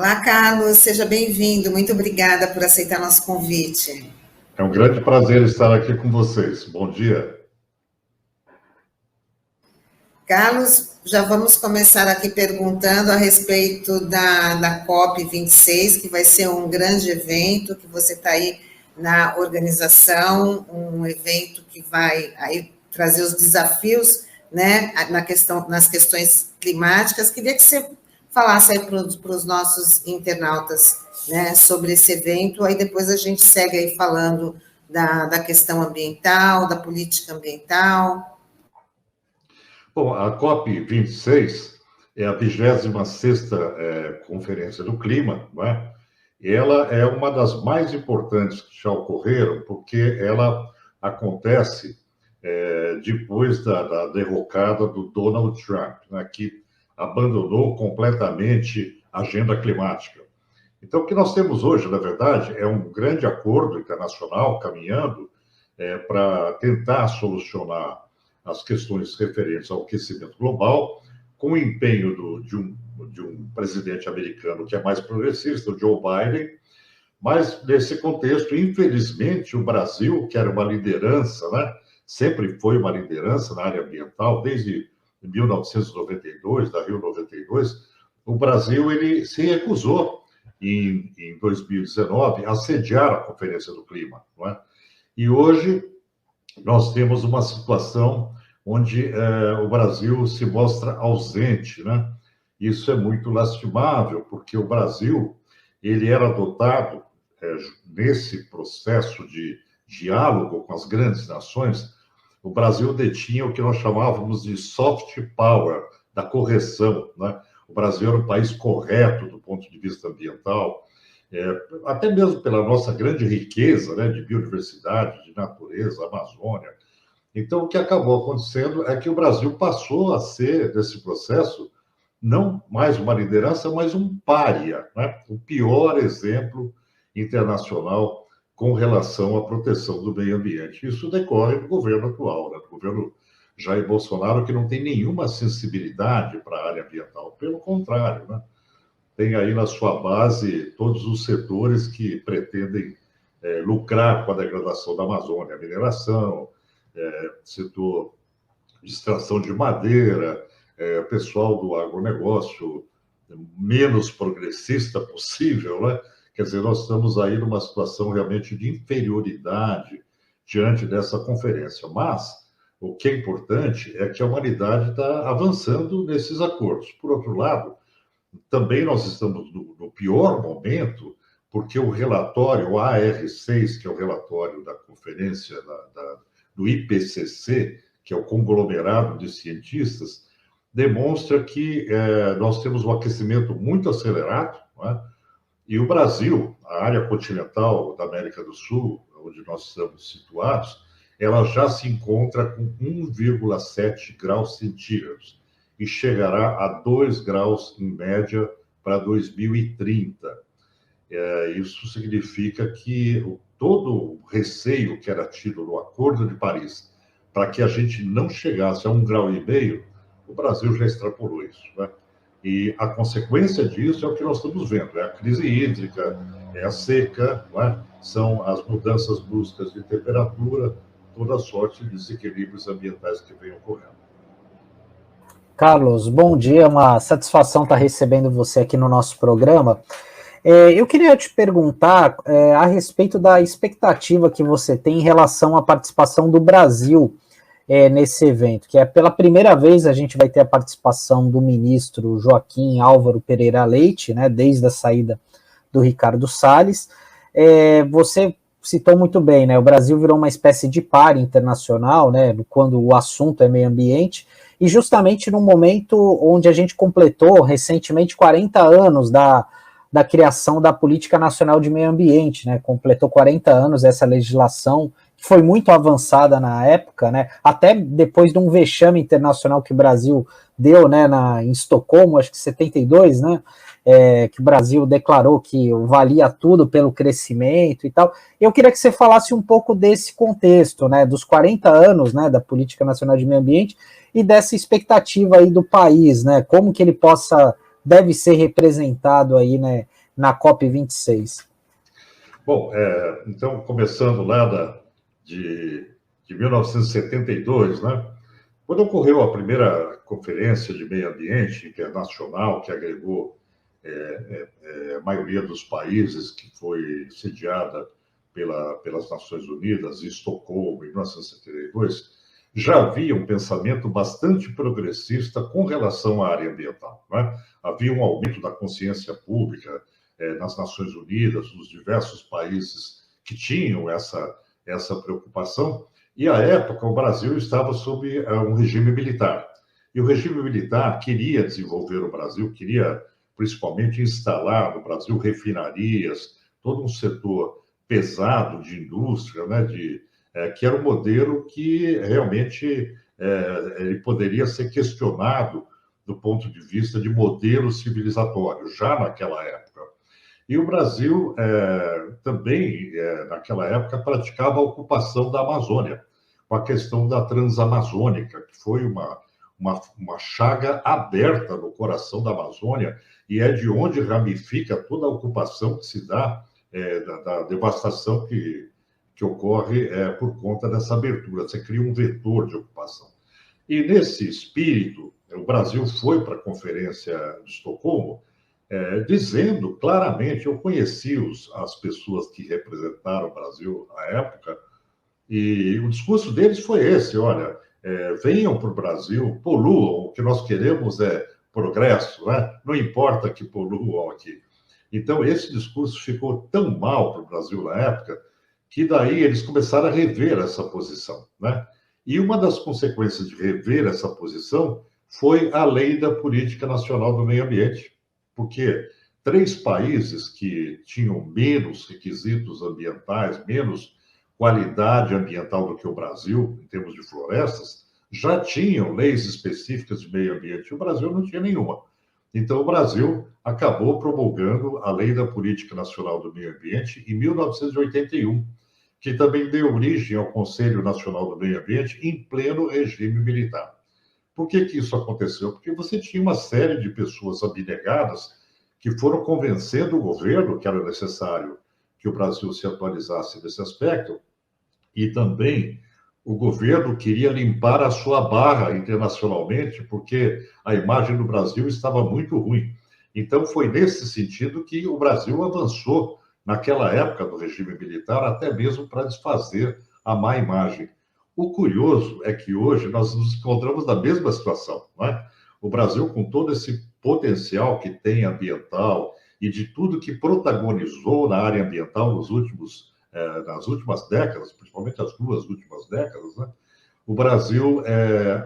Olá, Carlos, seja bem-vindo. Muito obrigada por aceitar nosso convite. É um grande prazer estar aqui com vocês. Bom dia. Carlos, já vamos começar aqui perguntando a respeito da COP26, que vai ser um grande evento, que você está aí na organização, um evento que vai aí trazer os desafios, né, nas questões climáticas. Queria que você falasse aí para os nossos internautas, né, sobre esse evento, aí depois a gente segue aí falando da questão ambiental, da política ambiental. Bom, a COP26 é a 26ª Conferência do Clima, não é? Ela é uma das mais importantes que já ocorreram, porque ela acontece depois da derrocada do Donald Trump, né, que abandonou completamente a agenda climática. Então, o que nós temos hoje, na verdade, é um grande acordo internacional caminhando para tentar solucionar as questões referentes ao aquecimento global, com o empenho de um presidente americano que é mais progressista, o Joe Biden, mas nesse contexto, infelizmente, o Brasil, que era uma liderança, né, sempre foi uma liderança na área ambiental, desde 1992, da Rio 92, o Brasil ele se recusou em 2019 a sediar a Conferência do Clima, não é? E hoje nós temos uma situação onde o Brasil se mostra ausente, né? Isso é muito lastimável, porque o Brasil ele era dotado, nesse processo de diálogo com as grandes nações, o Brasil detinha o que nós chamávamos de soft power, da correção, né? O Brasil era um país correto do ponto de vista ambiental, até mesmo pela nossa grande riqueza, né, de biodiversidade, de natureza, Amazônia. Então, o que acabou acontecendo é que o Brasil passou a ser, nesse processo, não mais uma liderança, mas um pária, né? O pior exemplo internacional com relação à proteção do meio ambiente. Isso decorre do governo atual, né? Do governo Jair Bolsonaro, que não tem nenhuma sensibilidade para a área ambiental. Pelo contrário, né? Tem aí na sua base todos os setores que pretendem lucrar com a degradação da Amazônia, a mineração, setor de extração de madeira, pessoal do agronegócio menos progressista possível, né? Quer dizer, nós estamos aí numa situação realmente de inferioridade diante dessa conferência. Mas o que é importante é que a humanidade está avançando nesses acordos. Por outro lado, também nós estamos no pior momento, porque o relatório, o AR6, que é o relatório da conferência do IPCC, que é o conglomerado de cientistas, demonstra que nós temos um aquecimento muito acelerado, não é? E o Brasil, a área continental da América do Sul, onde nós estamos situados, ela já se encontra com 1,7 graus centígrados e chegará a 2 graus em média para 2030. Isso significa que todo o receio que era tido no Acordo de Paris para que a gente não chegasse a 1,5 graus, o Brasil já extrapolou isso, né? E a consequência disso é o que nós estamos vendo, é a crise hídrica, é a seca, não é? São as mudanças bruscas de temperatura, toda a sorte de desequilíbrios ambientais que vem ocorrendo. Carlos, bom dia, uma satisfação estar recebendo você aqui no nosso programa. Eu queria te perguntar a respeito da expectativa que você tem em relação à participação do Brasil nesse evento, que pela primeira vez a gente vai ter a participação do ministro Joaquim Álvaro Pereira Leite, né, desde a saída do Ricardo Salles. Você citou muito bem, né, o Brasil virou uma espécie de par internacional, né, quando o assunto é meio ambiente, e justamente num momento onde a gente completou recentemente 40 anos da criação da Política Nacional de Meio Ambiente, né, completou 40 anos essa legislação, que foi muito avançada na época, né, até depois de um vexame internacional que o Brasil deu, né, em Estocolmo, acho que 72, né, que o Brasil declarou que valia tudo pelo crescimento e tal. Eu queria que você falasse um pouco desse contexto, né, dos 40 anos, né, da Política Nacional de Meio Ambiente e dessa expectativa aí do país, né, como que ele deve ser representado aí, né, na COP26? Bom, então, começando lá de 1972, né? Quando ocorreu a primeira Conferência de Meio Ambiente Internacional, que agregou a maioria dos países, que foi sediada pelas Nações Unidas, em Estocolmo, em 1972, já havia um pensamento bastante progressista com relação à área ambiental, né? Havia um aumento da consciência pública nas Nações Unidas, nos diversos países que tinham essa preocupação, e, à época, o Brasil estava sob um regime militar. E o regime militar queria desenvolver o Brasil, queria, principalmente, instalar no Brasil refinarias, todo um setor pesado de indústria, né, que era um modelo que realmente ele poderia ser questionado do ponto de vista de modelo civilizatório, já naquela época. E o Brasil também, naquela época, praticava a ocupação da Amazônia, com a questão da Transamazônica, que foi uma chaga aberta no coração da Amazônia, e é de onde ramifica toda a ocupação que se dá, da devastação que ocorre por conta dessa abertura. Você cria um vetor de ocupação. E, nesse espírito, o Brasil foi para a Conferência de Estocolmo, dizendo claramente, eu conheci as pessoas que representaram o Brasil à época, e o discurso deles foi esse: olha, venham para o Brasil, poluam, o que nós queremos é progresso, né? Não importa que poluam aqui. Então, esse discurso ficou tão mal para o Brasil na época, que daí eles começaram a rever essa posição, né? E uma das consequências de rever essa posição foi a Lei da Política Nacional do Meio Ambiente, porque 3 países que tinham menos requisitos ambientais, menos qualidade ambiental do que o Brasil, em termos de florestas, já tinham leis específicas de meio ambiente. O Brasil não tinha nenhuma. Então, o Brasil acabou promulgando a Lei da Política Nacional do Meio Ambiente em 1981, que também deu origem ao Conselho Nacional do Meio Ambiente em pleno regime militar. Por que isso aconteceu? Porque você tinha uma série de pessoas abnegadas que foram convencendo o governo que era necessário que o Brasil se atualizasse nesse aspecto, e também o governo queria limpar a sua barra internacionalmente, porque a imagem do Brasil estava muito ruim. Então, foi nesse sentido que o Brasil avançou, naquela época do regime militar, até mesmo para desfazer a má imagem. O curioso é que hoje nós nos encontramos na mesma situação, não é? O Brasil, com todo esse potencial que tem ambiental e de tudo que protagonizou na área ambiental nas últimas décadas, principalmente as 2 últimas décadas, né? O Brasil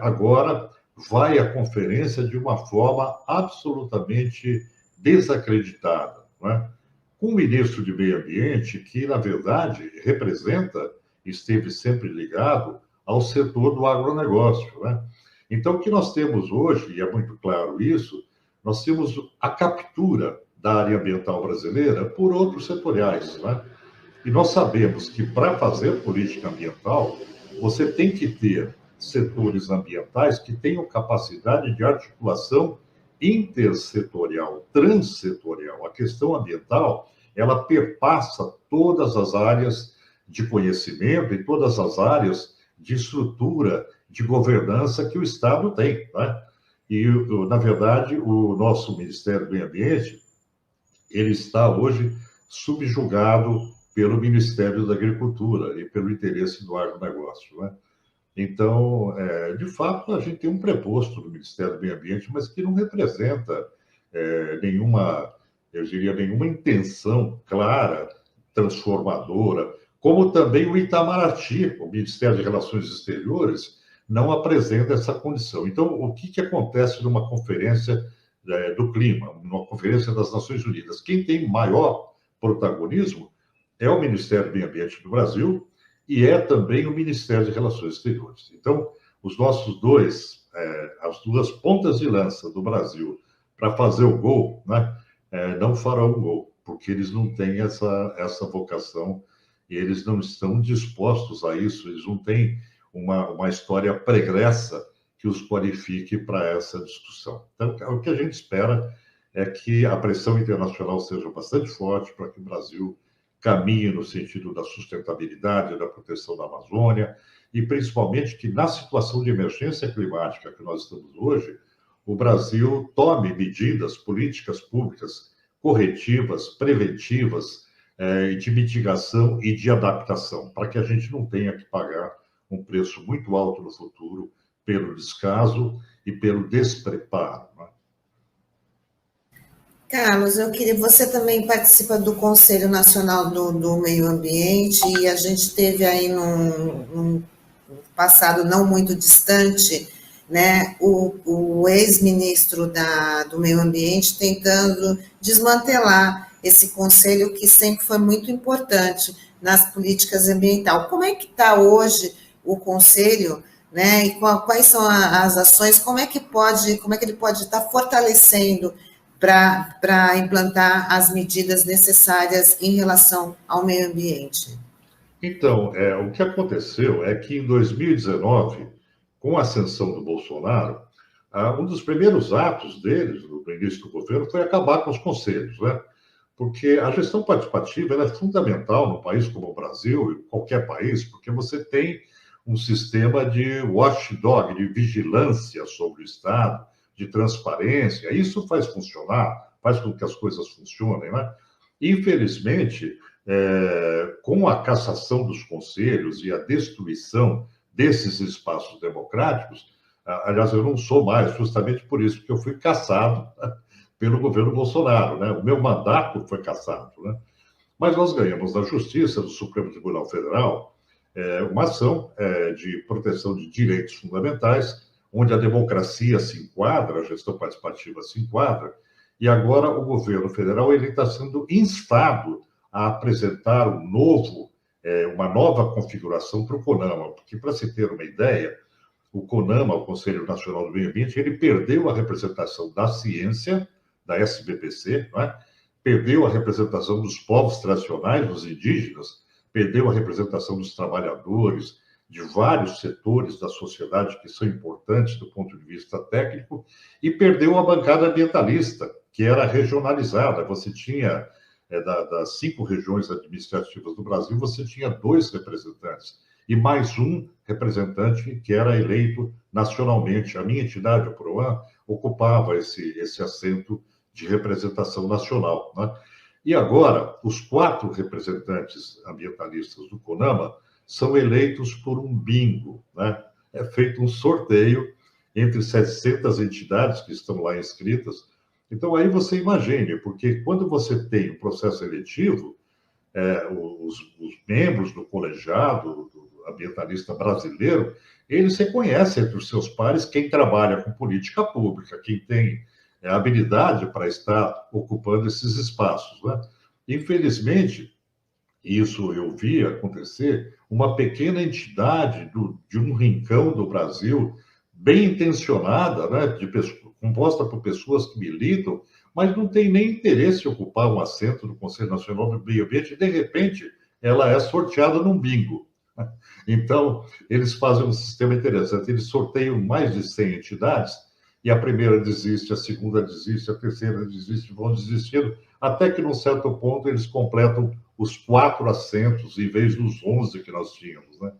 agora vai à conferência de uma forma absolutamente desacreditada, não é? Com um ministro de Meio Ambiente que, na verdade, esteve sempre ligado ao setor do agronegócio, né? Então, o que nós temos hoje, e é muito claro isso, nós temos a captura da área ambiental brasileira por outros setoriais, né? E nós sabemos que, para fazer política ambiental, você tem que ter setores ambientais que tenham capacidade de articulação intersetorial, transsetorial. A questão ambiental, ela perpassa todas as áreas de conhecimento e todas as áreas de estrutura, de governança que o Estado tem, né? E, na verdade, o nosso Ministério do Meio Ambiente, ele está hoje subjugado pelo Ministério da Agricultura e pelo interesse do agronegócio, né? Então, de fato, a gente tem um preposto no Ministério do Meio Ambiente, mas que não representa nenhuma intenção clara, transformadora, como também o Itamaraty, o Ministério de Relações Exteriores, não apresenta essa condição. Então, o que acontece numa conferência do clima, numa conferência das Nações Unidas? Quem tem maior protagonismo é o Ministério do Meio Ambiente do Brasil e é também o Ministério de Relações Exteriores. Então, as 2 pontas de lança do Brasil para fazer o gol, né, não farão o gol, porque eles não têm essa vocação e eles não estão dispostos a isso, eles não têm uma história pregressa que os qualifique para essa discussão. Então, o que a gente espera é que a pressão internacional seja bastante forte para que o Brasil caminhe no sentido da sustentabilidade, da proteção da Amazônia, e principalmente que, na situação de emergência climática que nós estamos hoje, o Brasil tome medidas, políticas públicas corretivas, preventivas, de mitigação e de adaptação, para que a gente não tenha que pagar um preço muito alto no futuro pelo descaso e pelo despreparo. Né? Carlos, você também participa do Conselho Nacional do Meio Ambiente, e a gente teve aí num passado não muito distante, né, o ex-ministro do Meio Ambiente tentando desmantelar esse conselho que sempre foi muito importante nas políticas ambientais. Como é que está hoje o conselho, né, e quais são as ações, como é que ele pode estar fortalecendo para implantar as medidas necessárias em relação ao meio ambiente? Então, o que aconteceu é que em 2019, com a ascensão do Bolsonaro, um dos primeiros atos deles, no início do governo, foi acabar com os conselhos, né? Porque a gestão participativa ela é fundamental num país como o Brasil, e qualquer país, porque você tem um sistema de watchdog, de vigilância sobre o Estado, de transparência. Isso faz funcionar, faz com que as coisas funcionem, né? Infelizmente, com a cassação dos conselhos e a destruição desses espaços democráticos, aliás, eu não sou mais, justamente por isso que eu fui cassado pelo governo Bolsonaro, né? O meu mandato foi cassado, né? Mas nós ganhamos na Justiça do Supremo Tribunal Federal uma ação de proteção de direitos fundamentais, onde a democracia se enquadra, a gestão participativa se enquadra, e agora o governo federal ele está sendo instado a apresentar uma nova configuração para o CONAMA, porque, para se ter uma ideia, o CONAMA, o Conselho Nacional do Meio Ambiente, ele perdeu a representação da ciência, da SBPC, não é? Perdeu a representação dos povos tradicionais, dos indígenas, perdeu a representação dos trabalhadores, de vários setores da sociedade que são importantes do ponto de vista técnico, e perdeu a bancada ambientalista, que era regionalizada. Você tinha, das 5 regiões administrativas do Brasil, você tinha 2 representantes, e mais um representante que era eleito nacionalmente. A minha entidade, o PROAN, ocupava esse assento de representação nacional, né? E agora, os 4 representantes ambientalistas do CONAMA são eleitos por um bingo, né? É feito um sorteio entre 700 entidades que estão lá inscritas. Então, aí você imagine, porque quando você tem um processo eletivo, os membros do colegiado do ambientalista brasileiro, eles reconhecem entre os seus pares quem trabalha com política pública, quem tem habilidade para estar ocupando esses espaços, né? Infelizmente, isso eu vi acontecer, uma pequena entidade de um rincão do Brasil, bem intencionada, né, composta por pessoas que militam, mas não tem nem interesse em ocupar um assento no Conselho Nacional do Meio Ambiente, e, de repente, ela é sorteada num bingo. Então, eles fazem um sistema interessante, eles sorteiam mais de 100 entidades, e a primeira desiste, a segunda desiste, a terceira desiste, vão desistindo, até que, num certo ponto, eles completam os 4 assentos, em vez dos 11 que nós tínhamos, né?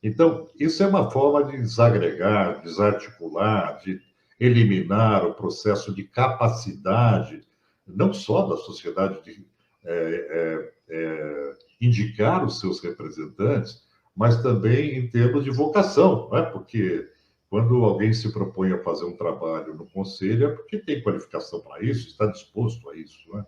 Então, isso é uma forma de desagregar, desarticular, de eliminar o processo de capacidade, não só da sociedade de indicar os seus representantes, mas também em termos de vocação, né? Porque quando alguém se propõe a fazer um trabalho no conselho, é porque tem qualificação para isso, está disposto a isso, né?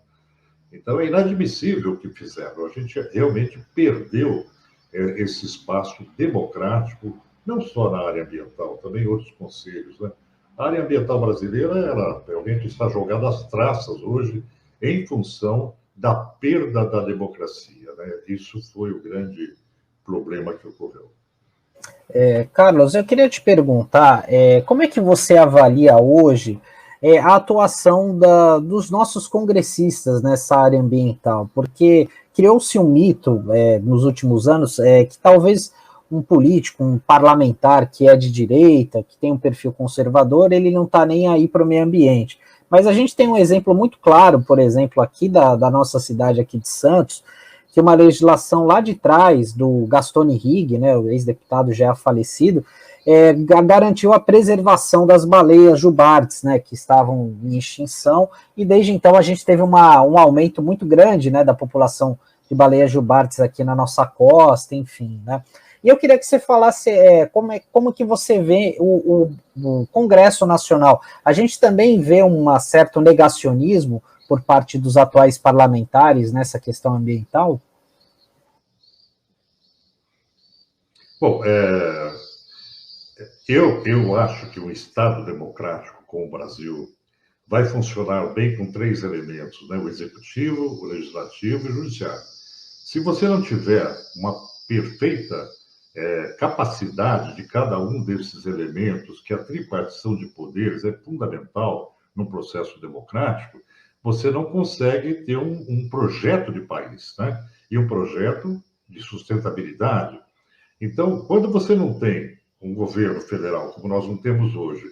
Então, é inadmissível o que fizeram. A gente realmente perdeu esse espaço democrático, não só na área ambiental, também em outros conselhos, né? A área ambiental brasileira, ela realmente está jogada às traças hoje, em função da perda da democracia, né? Isso foi o grande problema que ocorreu. Carlos, eu queria te perguntar, como é que você avalia hoje a atuação dos nossos congressistas nessa área ambiental? Porque criou-se um mito nos últimos anos que talvez um político, um parlamentar que é de direita, que tem um perfil conservador, ele não está nem aí para o meio ambiente. Mas a gente tem um exemplo muito claro, por exemplo, aqui da nossa cidade aqui de Santos, que uma legislação lá de trás, do Gastone Rigg, né, o ex-deputado já falecido, garantiu a preservação das baleias jubartes, né, que estavam em extinção, e desde então a gente teve um aumento muito grande, né, da população de baleias jubartes aqui na nossa costa, enfim, né. E eu queria que você falasse como que você vê o Congresso Nacional. A gente também vê um certo negacionismo por parte dos atuais parlamentares nessa questão ambiental? Bom, eu acho que um Estado democrático como o Brasil vai funcionar bem com 3 elementos, né? O executivo, o legislativo e o judiciário. Se você não tiver uma perfeita capacidade de cada um desses elementos, que a tripartição de poderes é fundamental num processo democrático, você não consegue ter um projeto de país, né? E um projeto de sustentabilidade. Então, quando você não tem um governo federal, como nós não temos hoje,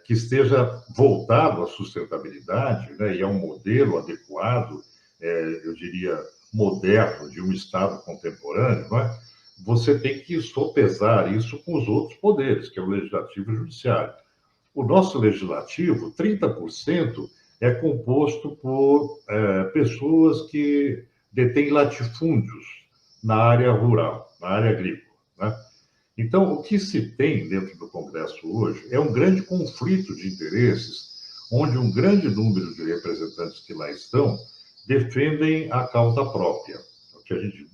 que esteja voltado à sustentabilidade, né, e a um modelo adequado, eu diria, moderno, de um Estado contemporâneo, não é? Você tem que sopesar isso com os outros poderes, que é o legislativo e o judiciário. O nosso legislativo, 30%, é composto por pessoas que detêm latifúndios na área rural, na área agrícola, né? Então, o que se tem dentro do Congresso hoje é um grande conflito de interesses, onde um grande número de representantes que lá estão defendem a causa própria, o que a gente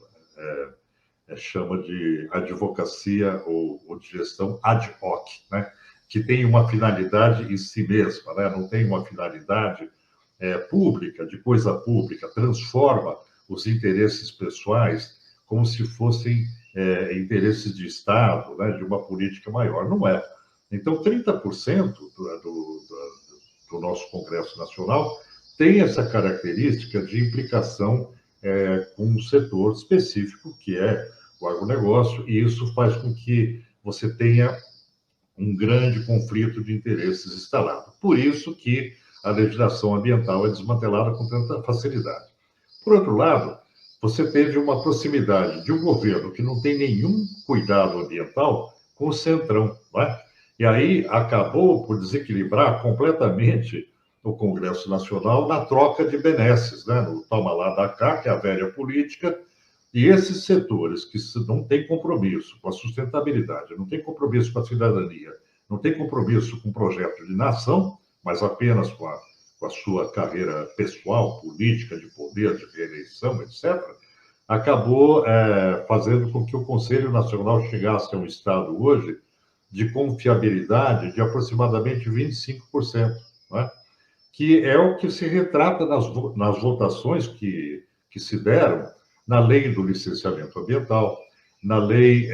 chama de advocacia ou de gestão ad hoc, né? Que tem uma finalidade em si mesma, né? Não tem uma finalidade pública, de coisa pública, transforma os interesses pessoais como se fossem interesses de Estado, né? De uma política maior. Não é. Então, 30% do nosso Congresso Nacional tem essa característica de implicação com um setor específico, que é o agronegócio, e isso faz com que você tenha um grande conflito de interesses instalado. Por isso que a legislação ambiental é desmantelada com tanta facilidade. Por outro lado, você teve uma proximidade de um governo que não tem nenhum cuidado ambiental com o Centrão, não é? E aí acabou por desequilibrar completamente o Congresso Nacional na troca de benesses, né? No toma lá da cá, que é a velha política, e esses setores que não têm compromisso com a sustentabilidade, não têm compromisso com a cidadania, não têm compromisso com o projeto de nação, mas apenas com a sua carreira pessoal, política, de poder, de reeleição, etc., acabou fazendo com que o Conselho Nacional chegasse a um estado hoje de confiabilidade de aproximadamente 25%, né? Que é o que se retrata nas votações que se deram na lei do licenciamento ambiental, na lei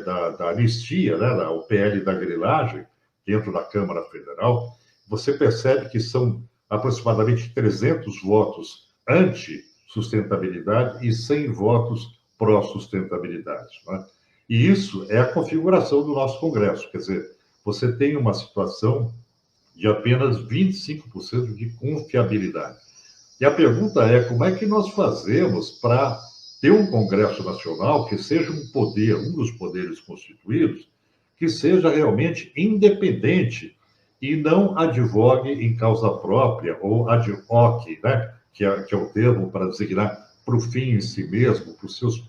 da anistia, né, o PL da grilagem, dentro da Câmara Federal. Você percebe que são aproximadamente 300 votos anti-sustentabilidade e 100 votos pró-sustentabilidade, né? E isso é a configuração do nosso Congresso. Quer dizer, você tem uma situação de apenas 25% de confiabilidade. E a pergunta é, como é que nós fazemos para ter um Congresso Nacional que seja um poder, um dos poderes constituídos, que seja realmente independente e não advogue em causa própria, ou ad hoc, né? que é o termo para designar para o fim em si mesmo, para os seus,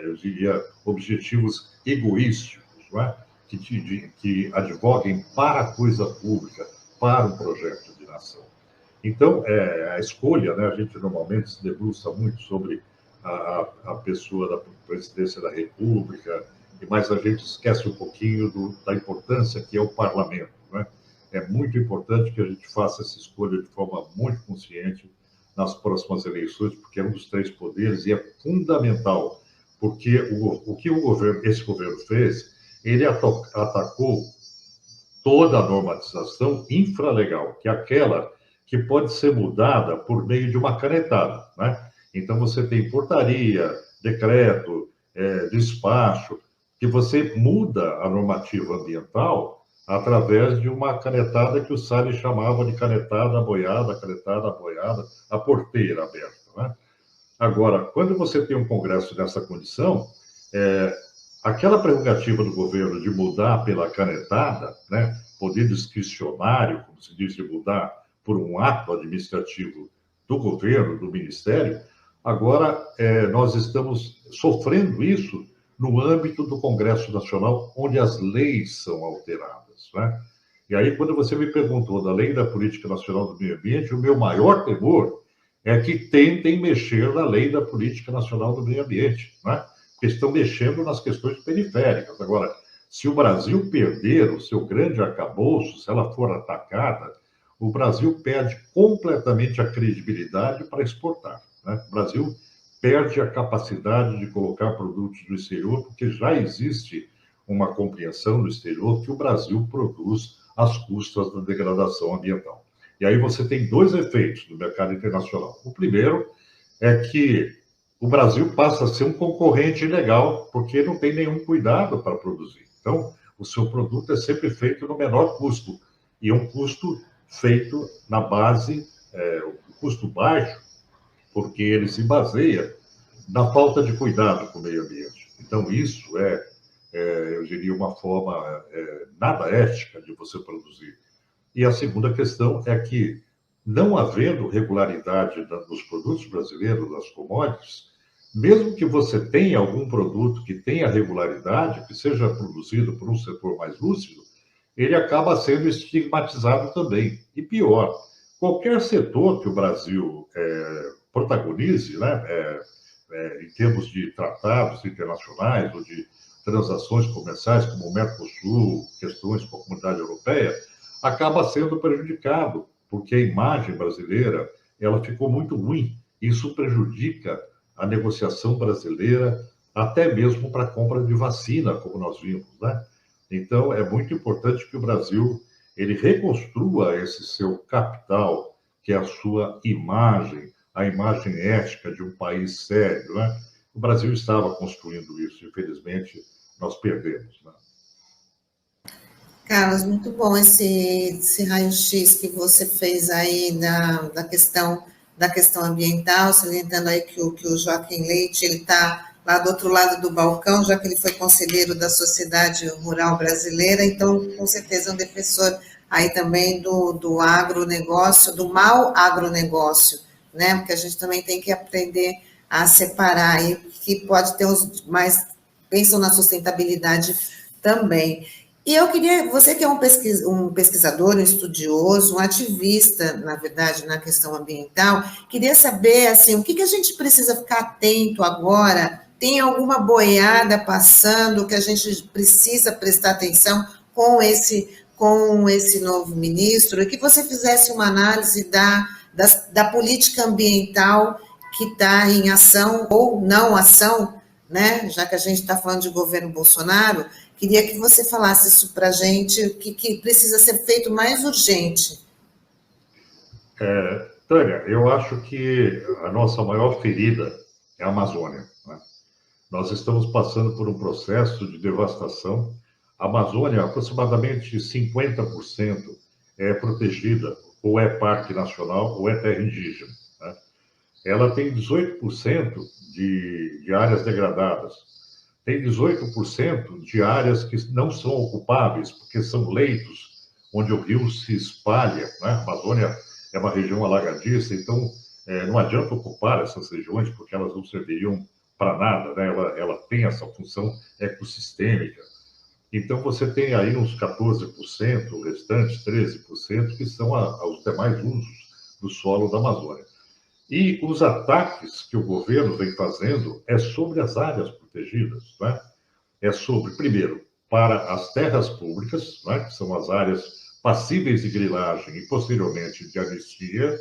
eu diria, objetivos egoísticos, não é? Que advoguem para a coisa pública, para um projeto de nação. Então, a escolha, né, a gente normalmente se debruça muito sobre a pessoa da presidência da República, mas a gente esquece um pouquinho da importância que é o parlamento, né? É muito importante que a gente faça essa escolha de forma muito consciente nas próximas eleições, porque é um dos 3 poderes e é fundamental, porque o que esse governo fez, ele atacou toda a normatização infralegal, que é aquela que pode ser mudada por meio de uma canetada, né? Então, você tem portaria, decreto, despacho, que você muda a normativa ambiental através de uma canetada que o Salles chamava de canetada aboiada, a porteira aberta, né? Agora, quando você tem um Congresso nessa condição, é, aquela prerrogativa do governo de mudar pela canetada, né, poder discricionário, como se diz, de mudar por um ato administrativo do governo, do Ministério, agora nós estamos sofrendo isso no âmbito do Congresso Nacional, onde as leis são alteradas, né? E aí, quando você me perguntou da Lei da Política Nacional do Meio Ambiente, o meu maior temor é que tentem mexer na Lei da Política Nacional do Meio Ambiente, né? Porque estão mexendo nas questões periféricas. Agora, se o Brasil perder o seu grande arcabouço, se ela for atacada, o Brasil perde completamente a credibilidade para exportar, né? O Brasil perde a capacidade de colocar produtos do exterior, porque já existe uma compreensão no exterior que o Brasil produz às custas da degradação ambiental. E aí você tem dois efeitos no mercado internacional. O primeiro é que o Brasil passa a ser um concorrente ilegal, porque não tem nenhum cuidado para produzir. Então, o seu produto é sempre feito no menor custo, e um custo feito na base, um custo baixo, porque ele se baseia na falta de cuidado com o meio ambiente. Então, isso eu diria, uma forma nada ética de você produzir. E a segunda questão é que, não havendo regularidade dos produtos brasileiros, das commodities, mesmo que você tenha algum produto que tenha regularidade, que seja produzido por um setor mais lúcido, ele acaba sendo estigmatizado também. E pior, qualquer setor que o Brasil protagonize, né, em termos de tratados internacionais ou de transações comerciais, como o Mercosul, questões com a Comunidade Europeia, acaba sendo prejudicado, porque a imagem brasileira ela ficou muito ruim. Isso prejudica a negociação brasileira, até mesmo para a compra de vacina, como nós vimos, né? Então, é muito importante que o Brasil ele reconstrua esse seu capital, que é a sua imagem, a imagem ética de um país sério, né? O Brasil estava construindo isso, infelizmente, nós perdemos, né? Carlos, muito bom esse raio-x que você fez aí da questão ambiental, salientando aí que o Joaquim Leite ele está lá do outro lado do balcão, já que ele foi conselheiro da Sociedade Rural Brasileira, então, com certeza, é um defensor aí também do agronegócio, do mau agronegócio, né? Porque a gente também tem que aprender a separar aí, que pode ter os mais pensam na sustentabilidade também. E eu queria, você que é um pesquisador, um estudioso, um ativista, na verdade, na questão ambiental, queria saber, assim, o que a gente precisa ficar atento agora? Tem alguma boiada passando que a gente precisa prestar atenção com esse novo ministro? E que você fizesse uma análise da política ambiental que está em ação ou não ação, né? Já que a gente está falando de governo Bolsonaro, queria que você falasse isso para a gente, o que precisa ser feito mais urgente. Tânia, eu acho que a nossa maior ferida é a Amazônia, né? Nós estamos passando por um processo de devastação. A Amazônia, aproximadamente 50% é protegida, ou é parque nacional, ou é terra indígena, né? Ela tem 18% de áreas degradadas. Tem 18% de áreas que não são ocupáveis, porque são leitos onde o rio se espalha, né? A Amazônia é uma região alagadiça, então não adianta ocupar essas regiões, porque elas não serviriam para nada, né? Ela tem essa função ecossistêmica. Então, você tem aí uns 14%, o restante, 13%, que são os demais usos do solo da Amazônia. E os ataques que o governo vem fazendo é sobre as áreas protegidas, né? É sobre, primeiro, para as terras públicas, né, que são as áreas passíveis de grilagem e, posteriormente, de anistia.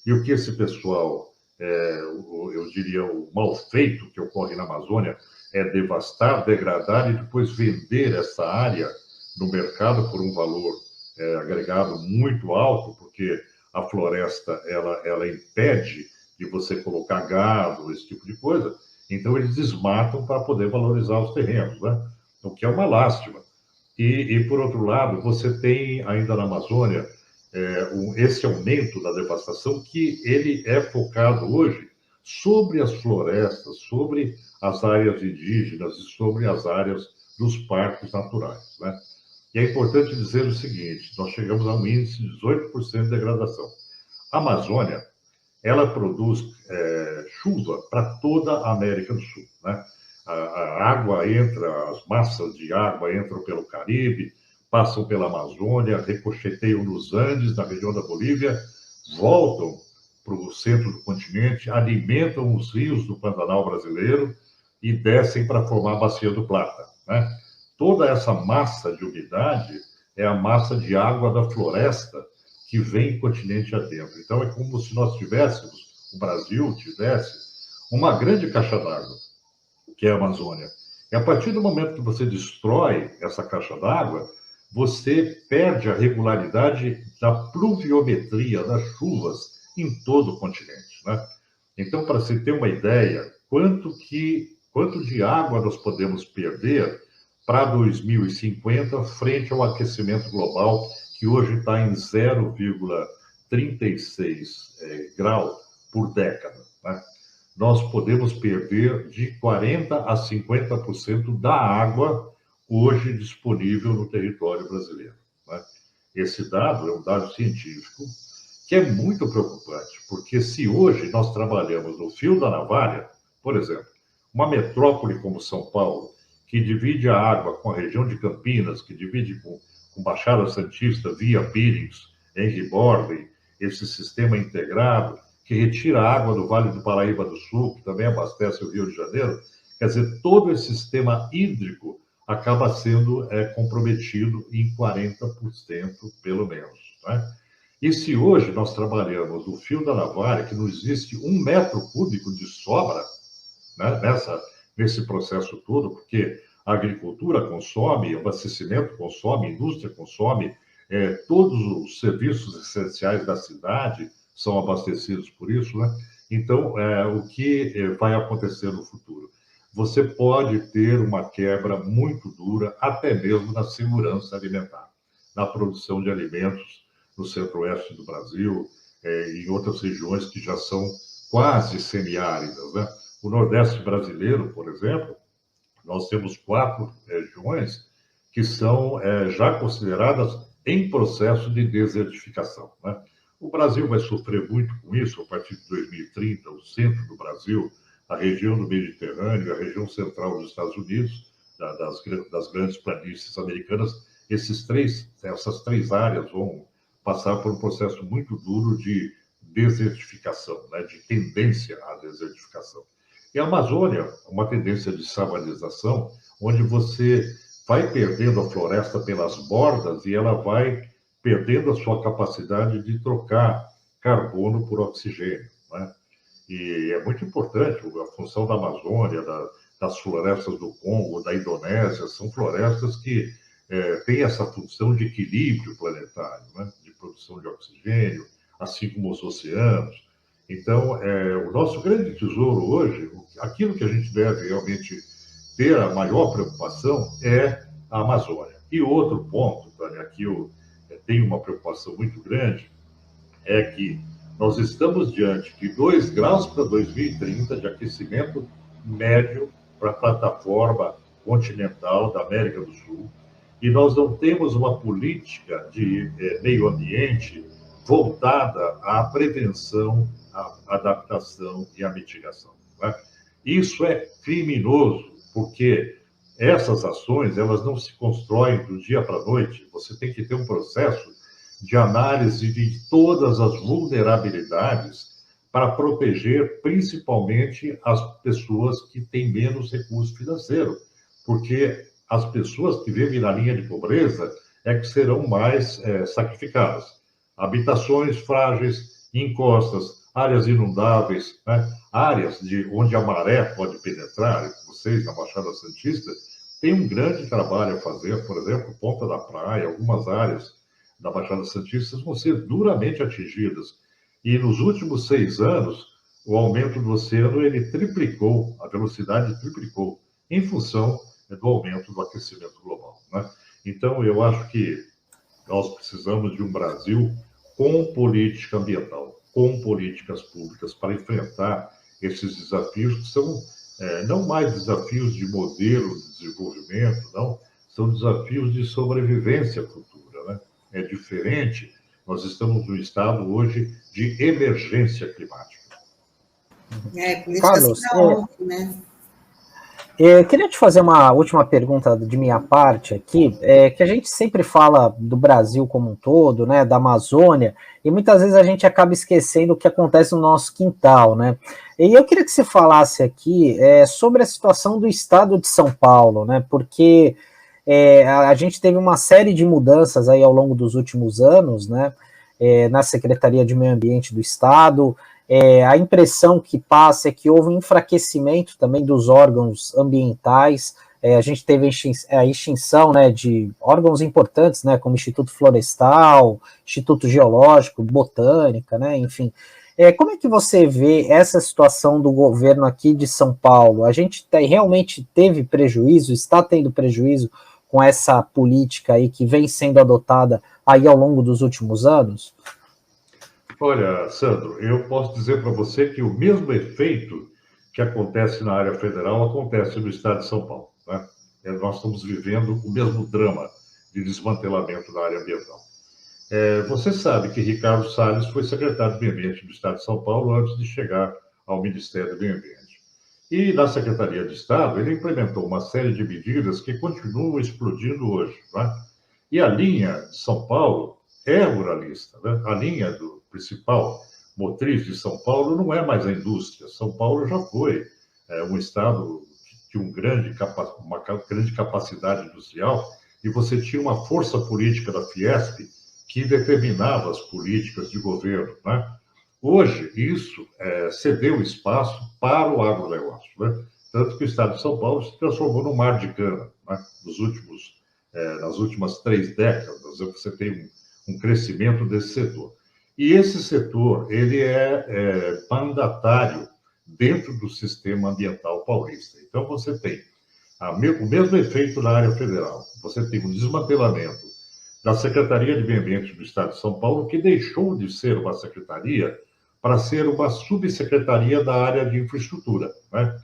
E o que esse pessoal, eu diria, o mal feito que ocorre na Amazônia é devastar, degradar e depois vender essa área no mercado por um valor agregado muito alto, porque a floresta ela impede de você colocar gado, esse tipo de coisa. Então, eles desmatam para poder valorizar os terrenos, né? O que é uma lástima. E, por outro lado, você tem ainda na Amazônia esse aumento da devastação que ele é focado hoje sobre as florestas, sobre as áreas indígenas e sobre as áreas dos parques naturais, né? E é importante dizer o seguinte, nós chegamos a um índice de 18% de degradação. A Amazônia, ela produz chuva para toda a América do Sul, né? A água entra, as massas de água entram pelo Caribe, passam pela Amazônia, ricocheteiam nos Andes, na região da Bolívia, voltam para o centro do continente, alimentam os rios do Pantanal brasileiro e descem para formar a Bacia do Plata, né? Toda essa massa de umidade é a massa de água da floresta que vem continente adentro. Então, é como se nós tivéssemos, o Brasil tivesse, uma grande caixa d'água, que é a Amazônia. E a partir do momento que você destrói essa caixa d'água, você perde a regularidade da pluviometria das chuvas em todo o continente, né? Então, para se ter uma ideia, quanto de água nós podemos perder para 2050 frente ao aquecimento global, que hoje está em 0,36 grau por década, né? Nós podemos perder de 40% a 50% da água hoje disponível no território brasileiro, né? Esse dado é um dado científico que é muito preocupante, porque se hoje nós trabalhamos no fio da navalha, por exemplo, uma metrópole como São Paulo, que divide a água com a região de Campinas, que divide com Baixada Santista via Pires, Henry Borden, esse sistema integrado, que retira a água do Vale do Paraíba do Sul, que também abastece o Rio de Janeiro, quer dizer, todo esse sistema hídrico acaba sendo comprometido em 40%, pelo menos, né? E se hoje nós trabalhamos no fio da navalha, que não existe 1 metro cúbico de sobra, né, nesse processo todo, porque a agricultura consome, o abastecimento consome, a indústria consome, todos os serviços essenciais da cidade são abastecidos por isso, né? Então, o que vai acontecer no futuro? Você pode ter uma quebra muito dura, até mesmo na segurança alimentar, na produção de alimentos no centro-oeste do Brasil, em outras regiões que já são quase semiáridas, né? O Nordeste brasileiro, por exemplo, nós temos 4 regiões que são já consideradas em processo de desertificação, né? O Brasil vai sofrer muito com isso a partir de 2030, o centro do Brasil, a região do Mediterrâneo, a região central dos Estados Unidos, das grandes planícies americanas, essas 3 áreas vão passar por um processo muito duro de desertificação, né, de tendência à desertificação. E a Amazônia, uma tendência de savanização, onde você vai perdendo a floresta pelas bordas e ela vai perdendo a sua capacidade de trocar carbono por oxigênio, né? E é muito importante a função da Amazônia, das florestas do Congo, da Indonésia, são florestas que têm essa função de equilíbrio planetário, né? De produção de oxigênio, assim como os oceanos. Então, o nosso grande tesouro hoje, aquilo que a gente deve realmente ter a maior preocupação é a Amazônia. E outro ponto, Tânia, aqui eu tenho uma preocupação muito grande, é que nós estamos diante de 2 graus para 2030 de aquecimento médio para a plataforma continental da América do Sul, e nós não temos uma política de meio ambiente voltada à prevenção, à adaptação e à mitigação, né? Isso é criminoso, porque essas ações, elas não se constroem do dia para a noite. Você tem que ter um processo de análise de todas as vulnerabilidades para proteger principalmente as pessoas que têm menos recurso financeiro, porque as pessoas que vivem na linha de pobreza é que serão mais sacrificadas. Habitações frágeis, encostas, áreas inundáveis, né? Áreas onde a maré pode penetrar. Vocês, na Baixada Santista, têm um grande trabalho a fazer, por exemplo, Ponta da Praia, algumas áreas da Baixada Santista vão ser duramente atingidas. E nos últimos 6 anos, o aumento do oceano, ele triplicou, a velocidade triplicou, em função do aumento do aquecimento global, né? Então, eu acho que nós precisamos de um Brasil com política ambiental, com políticas públicas para enfrentar esses desafios que são não mais desafios de modelo de desenvolvimento, não, são desafios de sobrevivência futura, né? É diferente, nós estamos no estado hoje de emergência climática. Políticas Carlos, para ontem, né? Eu queria te fazer uma última pergunta de minha parte aqui, que a gente sempre fala do Brasil como um todo, né, da Amazônia, e muitas vezes a gente acaba esquecendo o que acontece no nosso quintal, né? E eu queria que você falasse aqui sobre a situação do estado de São Paulo, né, porque a gente teve uma série de mudanças aí ao longo dos últimos anos, né, na Secretaria de Meio Ambiente do Estado. A impressão que passa é que houve um enfraquecimento também dos órgãos ambientais. A gente teve a extinção, né, de órgãos importantes, né, como Instituto Florestal, Instituto Geológico, Botânica, né, enfim. Como é que você vê essa situação do governo aqui de São Paulo? A gente realmente teve prejuízo, está tendo prejuízo com essa política aí que vem sendo adotada aí ao longo dos últimos anos? Olha, Sandro, eu posso dizer para você que o mesmo efeito que acontece na área federal acontece no estado de São Paulo, né? Nós estamos vivendo o mesmo drama de desmantelamento da área ambiental. Você sabe que Ricardo Salles foi secretário de Meio Ambiente do estado de São Paulo antes de chegar ao Ministério do Meio Ambiente. E na Secretaria de Estado, ele implementou uma série de medidas que continuam explodindo hoje, né? E a linha de São Paulo é ruralista, né? A linha principal motriz de São Paulo não é mais a indústria. São Paulo já foi um estado que tinha uma grande capacidade industrial e você tinha uma força política da Fiesp que determinava as políticas de governo, né? Hoje, isso cedeu espaço para o agronegócio, né? Tanto que o estado de São Paulo se transformou num mar de cana, né? Nas últimas 3 décadas, você tem um crescimento desse setor. E esse setor, ele é mandatário dentro do sistema ambiental paulista. Então, você tem o mesmo efeito na área federal. Você tem um desmantelamento da Secretaria de Meio Ambiente do Estado de São Paulo, que deixou de ser uma secretaria para ser uma subsecretaria da área de infraestrutura, né?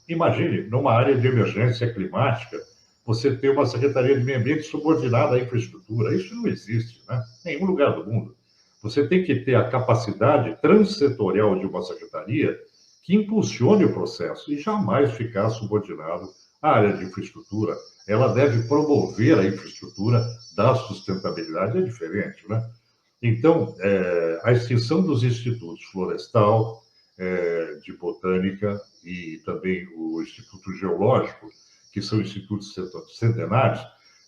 Imagine, numa área de emergência climática, você ter uma Secretaria de Meio Ambiente subordinada à infraestrutura. Isso não existe, né? Em nenhum lugar do mundo. Você tem que ter a capacidade transsetorial de uma secretaria que impulsione o processo e jamais ficar subordinado à área de infraestrutura. Ela deve promover a infraestrutura da sustentabilidade, é diferente, né? Então, a extinção dos institutos Florestal, de Botânica e também o Instituto Geológico, que são institutos centenários,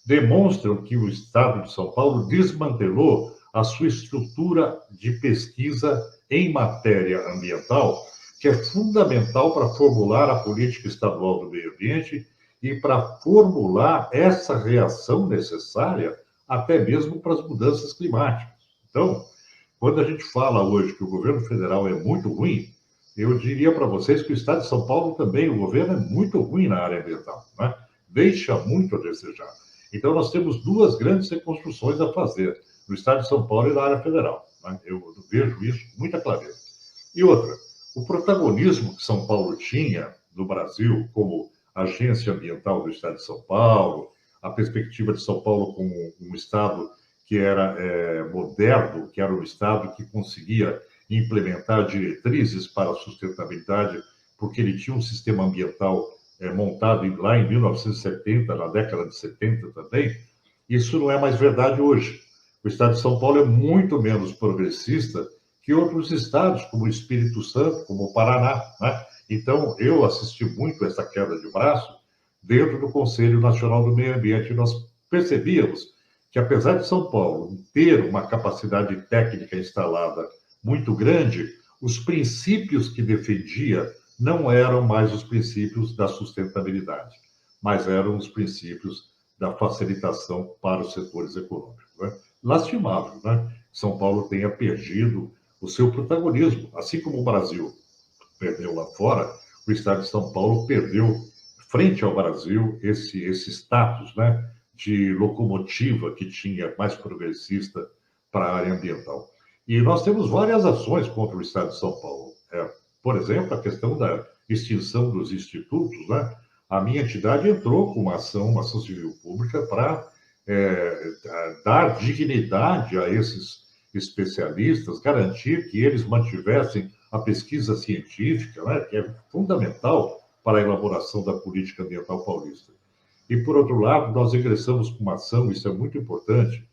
demonstram que o Estado de São Paulo desmantelou a sua estrutura de pesquisa em matéria ambiental, que é fundamental para formular a política estadual do meio ambiente e para formular essa reação necessária até mesmo para as mudanças climáticas. Então, quando a gente fala hoje que o governo federal é muito ruim, eu diria para vocês que o estado de São Paulo também, o governo é muito ruim na área ambiental, né? Deixa muito a desejar. Então, nós temos 2 grandes reconstruções a fazer, no estado de São Paulo e na área federal, né? Eu vejo isso com muita clareza. E outra, o protagonismo que São Paulo tinha no Brasil como agência ambiental do estado de São Paulo, a perspectiva de São Paulo como um estado que era moderno, que era um estado que conseguia implementar diretrizes para a sustentabilidade, porque ele tinha um sistema ambiental montado lá em 1970, na década de 70 também. Isso não é mais verdade hoje. O estado de São Paulo é muito menos progressista que outros estados, como o Espírito Santo, como o Paraná, né? Então, eu assisti muito essa queda de braço dentro do Conselho Nacional do Meio Ambiente. Nós percebíamos que, apesar de São Paulo ter uma capacidade técnica instalada muito grande, os princípios que defendia não eram mais os princípios da sustentabilidade, mas eram os princípios da facilitação para os setores econômicos, né? Lastimável, né? São Paulo tenha perdido o seu protagonismo, assim como o Brasil perdeu lá fora, o estado de São Paulo perdeu, frente ao Brasil, esse status, né, de locomotiva que tinha, mais progressista, para a área ambiental. E nós temos várias ações contra o Estado de São Paulo. Por exemplo, a questão da extinção dos institutos, né? A minha entidade entrou com uma ação civil pública para dar dignidade a esses especialistas, garantir que eles mantivessem a pesquisa científica, né? Que é fundamental para a elaboração da política ambiental paulista. E, por outro lado, nós ingressamos com uma ação, isso é muito importante,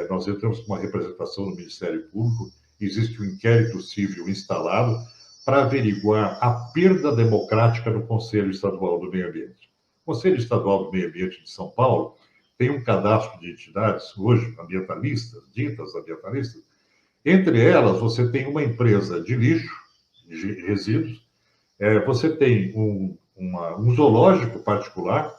nós entramos com uma representação no Ministério Público, existe um inquérito civil instalado para averiguar a perda democrática no Conselho Estadual do Meio Ambiente. O Conselho Estadual do Meio Ambiente de São Paulo tem um cadastro de entidades, hoje ambientalistas, ditas ambientalistas. Entre elas, você tem uma empresa de lixo, de resíduos, você tem um zoológico particular,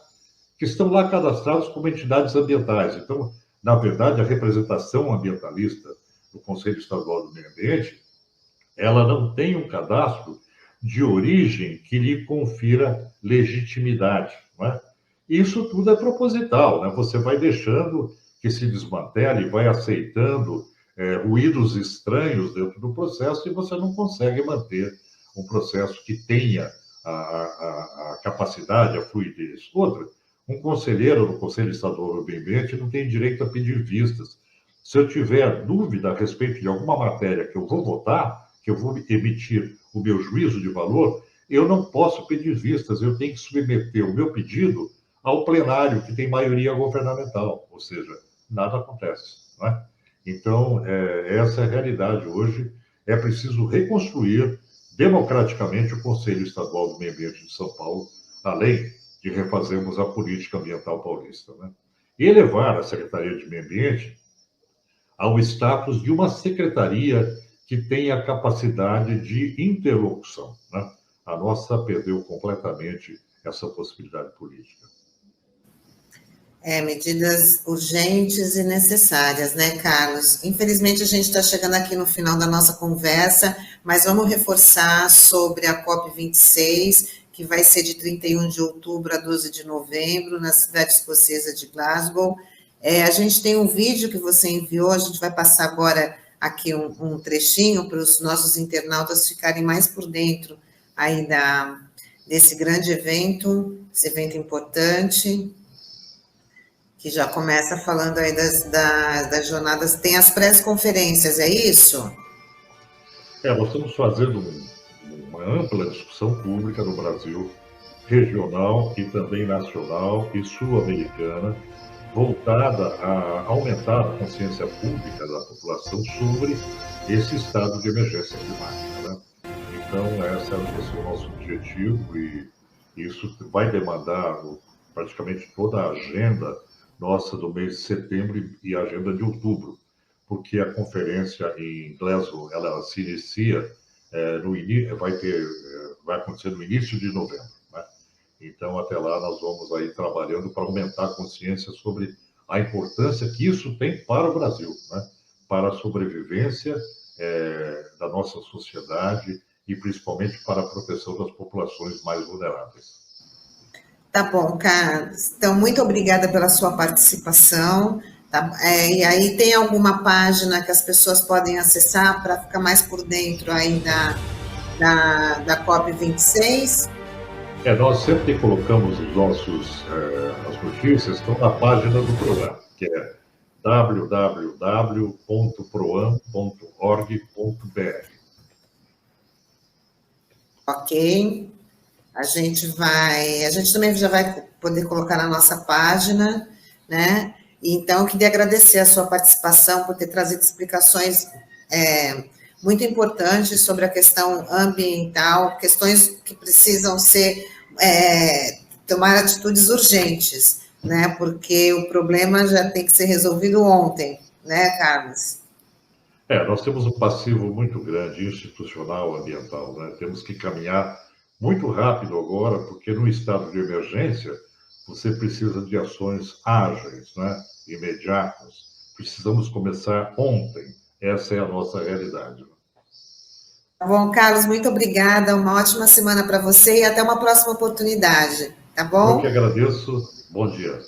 que estão lá cadastrados como entidades ambientais. Então, na verdade, a representação ambientalista do Conselho Estadual do Meio Ambiente, ela não tem um cadastro de origem que lhe confira legitimidade, não é? Isso tudo é proposital, né? Você vai deixando que se desmantele, vai aceitando ruídos estranhos dentro do processo e você não consegue manter um processo que tenha a capacidade, a fluidez. Outra, um conselheiro do Conselho Estadual do Meio Ambiente não tem direito a pedir vistas. Se eu tiver dúvida a respeito de alguma matéria que eu vou votar, que eu vou emitir o meu juízo de valor, eu não posso pedir vistas, eu tenho que submeter o meu pedido ao plenário, que tem maioria governamental, ou seja, nada acontece, não é? Então, essa é a realidade hoje. É preciso reconstruir democraticamente o Conselho Estadual do Meio Ambiente de São Paulo, além de refazermos a política ambiental paulista, né? E elevar a Secretaria de Meio Ambiente ao status de uma secretaria que tenha a capacidade de interlocução, né? A nossa perdeu completamente essa possibilidade política. Medidas urgentes e necessárias, né, Carlos? Infelizmente, a gente está chegando aqui no final da nossa conversa, mas vamos reforçar sobre a COP26, que vai ser de 31 de outubro a 12 de novembro, na cidade escocesa de Glasgow. A gente tem um vídeo que você enviou, a gente vai passar agora aqui um trechinho para os nossos internautas ficarem mais por dentro aí desse grande evento, esse evento importante, que já começa falando aí das jornadas, tem as pré-conferências, é isso? Nós estamos fazendo uma ampla discussão pública no Brasil, regional e também nacional e sul-americana, voltada a aumentar a consciência pública da população sobre esse estado de emergência climática, né? Então, esse é o nosso objetivo e isso vai demandar praticamente toda a agenda nossa do mês de setembro e a agenda de outubro, porque a conferência em Glasgow, ela se inicia vai acontecer no início de novembro, né? Então, até lá, nós vamos aí trabalhando para aumentar a consciência sobre a importância que isso tem para o Brasil, né? Para a sobrevivência da nossa sociedade e principalmente para a proteção das populações mais vulneráveis. Tá bom, Carlos. Então, muito obrigada pela sua participação. Tá? E aí, tem alguma página que as pessoas podem acessar para ficar mais por dentro aí da COP26? Nós sempre colocamos as notícias, estão na página do programa, que é www.proam.org.br. Ok. A gente também já vai poder colocar na nossa página, né? Então, eu queria agradecer a sua participação por ter trazido explicações muito importantes sobre a questão ambiental, questões que precisam tomar atitudes urgentes, né? Porque o problema já tem que ser resolvido ontem, né, Carlos? Nós temos um passivo muito grande institucional ambiental, né? Temos que caminhar muito rápido agora, porque no estado de emergência você precisa de ações ágeis, né? Imediatas. Precisamos começar ontem. Essa é a nossa realidade. Tá bom, Carlos, muito obrigada. Uma ótima semana para você e até uma próxima oportunidade, tá bom? Eu que agradeço. Bom dia.